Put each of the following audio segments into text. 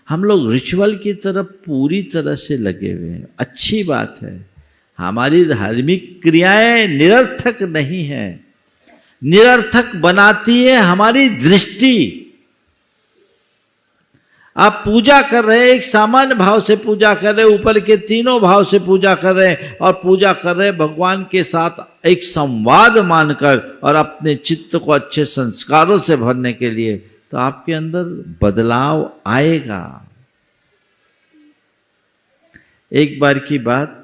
हम लोग रिचुअल की तरफ पूरी तरह से लगे हुए हैं। अच्छी बात है, हमारी धार्मिक क्रियाएं निरर्थक नहीं है, निरर्थक बनाती है हमारी दृष्टि। आप पूजा कर रहे हैं, एक सामान्य भाव से पूजा कर रहे हैं, ऊपर के तीनों भाव से पूजा कर रहे हैं, और पूजा कर रहे हैं भगवान के साथ एक संवाद मानकर और अपने चित्त को अच्छे संस्कारों से भरने के लिए, तो आपके अंदर बदलाव आएगा। एक बार की बात,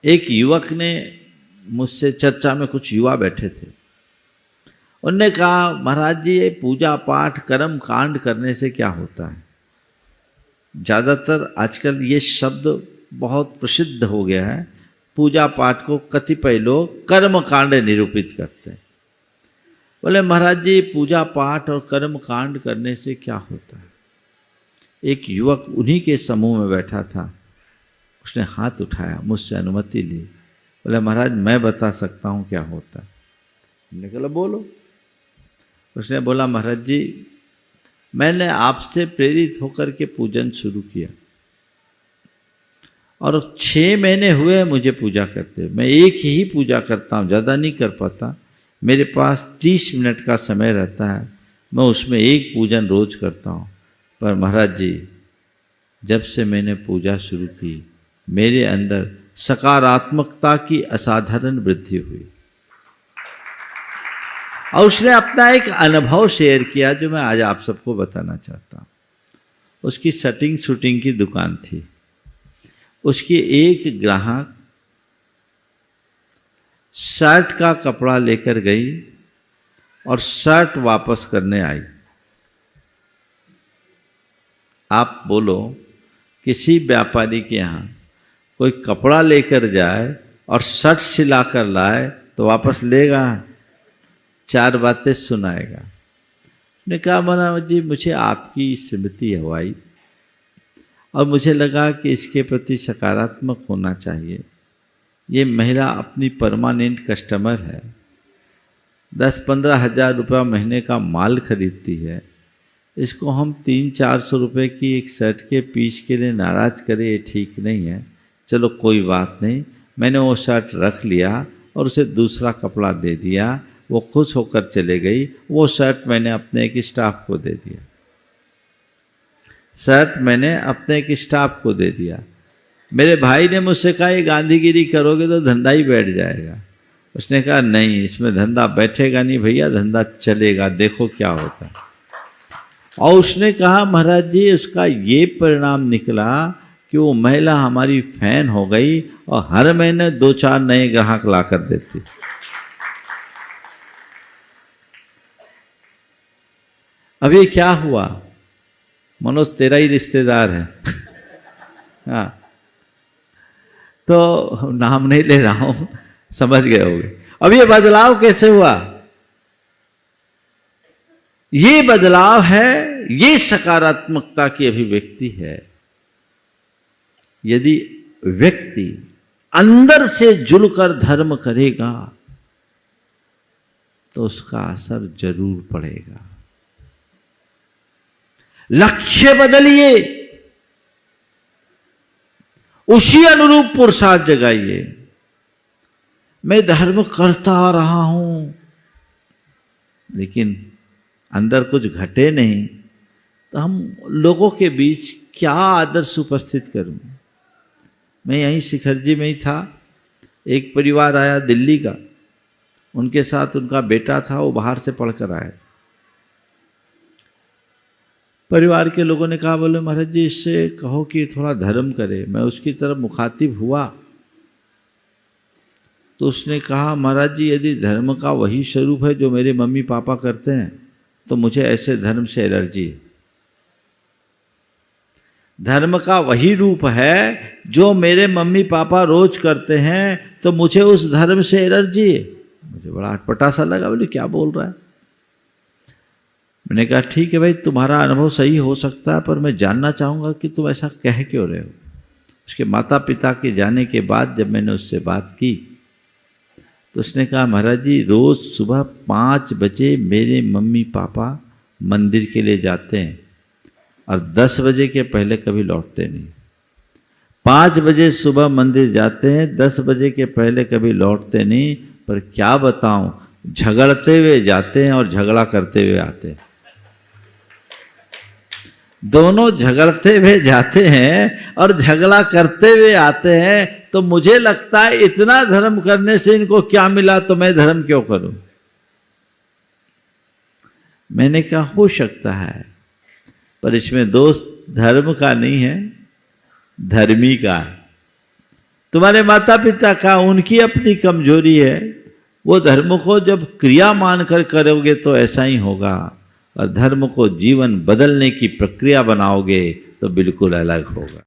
एक युवक ने मुझसे, चर्चा में कुछ युवा बैठे थे, उन्होंने कहा महाराज जी ये पूजा पाठ कर्म कांड करने से क्या होता है? ज़्यादातर आजकल ये शब्द बहुत प्रसिद्ध हो गया है, पूजा पाठ को कतिपय लोग कर्म कांड निरूपित करते हैं। बोले महाराज जी पूजा पाठ और कर्म कांड करने से क्या होता है? एक युवक उन्हीं के समूह में बैठा था, उसने हाथ उठाया, मुझसे अनुमति ली, बोले महाराज मैं बता सकता हूँ क्या होता है। हमने कहा बोलो। उसने बोला महाराज जी मैंने आपसे प्रेरित होकर के पूजन शुरू किया और 6 महीने हुए मुझे पूजा करते। मैं एक ही पूजा करता हूँ, ज़्यादा नहीं कर पाता। मेरे पास 30 मिनट का समय रहता है, मैं उसमें एक पूजन रोज करता हूँ। पर महाराज जी जब से मैंने पूजा शुरू की मेरे अंदर सकारात्मकता की असाधारण वृद्धि हुई। और उसने अपना एक अनुभव शेयर किया जो मैं आज आप सबको बताना चाहता हूँ। उसकी शटिंग शूटिंग की दुकान थी। उसकी एक ग्राहक शर्ट का कपड़ा लेकर गई और शर्ट वापस करने आई। आप बोलो किसी व्यापारी के यहाँ कोई कपड़ा लेकर जाए और शर्ट सिला कर लाए तो वापस लेगा? 4 बातें सुनाएगा। ने कहा महाराज जी मुझे आपकी स्मृति हवाई और मुझे लगा कि इसके प्रति सकारात्मक होना चाहिए। ये महिला अपनी परमानेंट कस्टमर है, 10-15 हज़ार रुपया महीने का माल खरीदती है। इसको हम 300-400 रुपये की एक शर्ट के पीस के लिए नाराज़ करें, ये ठीक नहीं है। चलो कोई बात नहीं, मैंने वो शर्ट रख लिया और उसे दूसरा कपड़ा दे दिया। वो खुश होकर चले गई। वो शर्ट मैंने अपने एक स्टाफ को दे दिया। शर्ट मैंने अपने एक स्टाफ को दे दिया। मेरे भाई ने मुझसे कहा ये गांधीगिरी करोगे तो धंधा ही बैठ जाएगा। उसने कहा नहीं, इसमें धंधा बैठेगा नहीं भैया, धंधा चलेगा, देखो क्या होता है। और उसने कहा महाराज जी उसका ये परिणाम निकला कि वो महिला हमारी फैन हो गई और हर महीने 2-4 नए ग्राहक ला कर देती। अब ये क्या हुआ? मनोज तेरा ही रिश्तेदार है हाँ, तो नाम नहीं ले रहा हूं, समझ गए होंगे। अब ये बदलाव कैसे हुआ? ये बदलाव है, ये सकारात्मकता की अभिव्यक्ति है। यदि व्यक्ति अंदर से जुड़कर धर्म करेगा तो उसका असर जरूर पड़ेगा। लक्ष्य बदलिए, उसी अनुरूप पुरुषार्थ जगाइए। मैं धर्म करता आ रहा हूं लेकिन अंदर कुछ घटे नहीं, तो हम लोगों के बीच क्या आदर्श उपस्थित करूं? मैं यहीं शिखरजी में ही था, एक परिवार आया दिल्ली का, उनके साथ उनका बेटा था, वो बाहर से पढ़कर आया। परिवार के लोगों ने कहा बोले महाराज जी इससे कहो कि थोड़ा धर्म करे। मैं उसकी तरफ मुखातिब हुआ तो उसने कहा महाराज जी यदि धर्म का वही स्वरूप है जो मेरे मम्मी पापा करते हैं तो मुझे ऐसे धर्म से एलर्जी है। धर्म का वही रूप है जो मेरे मम्मी पापा रोज करते हैं तो मुझे उस धर्म से एलर्जी है। मुझे बड़ा अटपटा सा लगा, बोले क्या बोल रहा है? मैंने कहा ठीक है भाई, तुम्हारा अनुभव सही हो सकता है, पर मैं जानना चाहूँगा कि तुम ऐसा कह क्यों रहे हो। उसके माता पिता के जाने के बाद जब मैंने उससे बात की तो उसने कहा महाराज जी रोज़ सुबह 5 बजे मेरे मम्मी पापा मंदिर के लिए जाते हैं और 10 बजे के पहले कभी लौटते नहीं। 5 बजे सुबह मंदिर जाते हैं, 10 बजे के पहले कभी लौटते नहीं। पर क्या बताऊं, झगड़ते हुए जाते हैं और झगड़ा करते हुए आते हैं। दोनों झगड़ते हुए जाते हैं और झगड़ा करते हुए आते हैं। तो मुझे लगता है इतना धर्म करने से इनको क्या मिला, तो मैं धर्म क्यों करूं। मैंने कहा हो सकता है, पर इसमें दोष धर्म का नहीं है, धर्मी का है। तुम्हारे माता पिता का, उनकी अपनी कमजोरी है। वो धर्म को जब क्रिया मानकर करोगे तो ऐसा ही होगा, और धर्म को जीवन बदलने की प्रक्रिया बनाओगे तो बिल्कुल अलग होगा।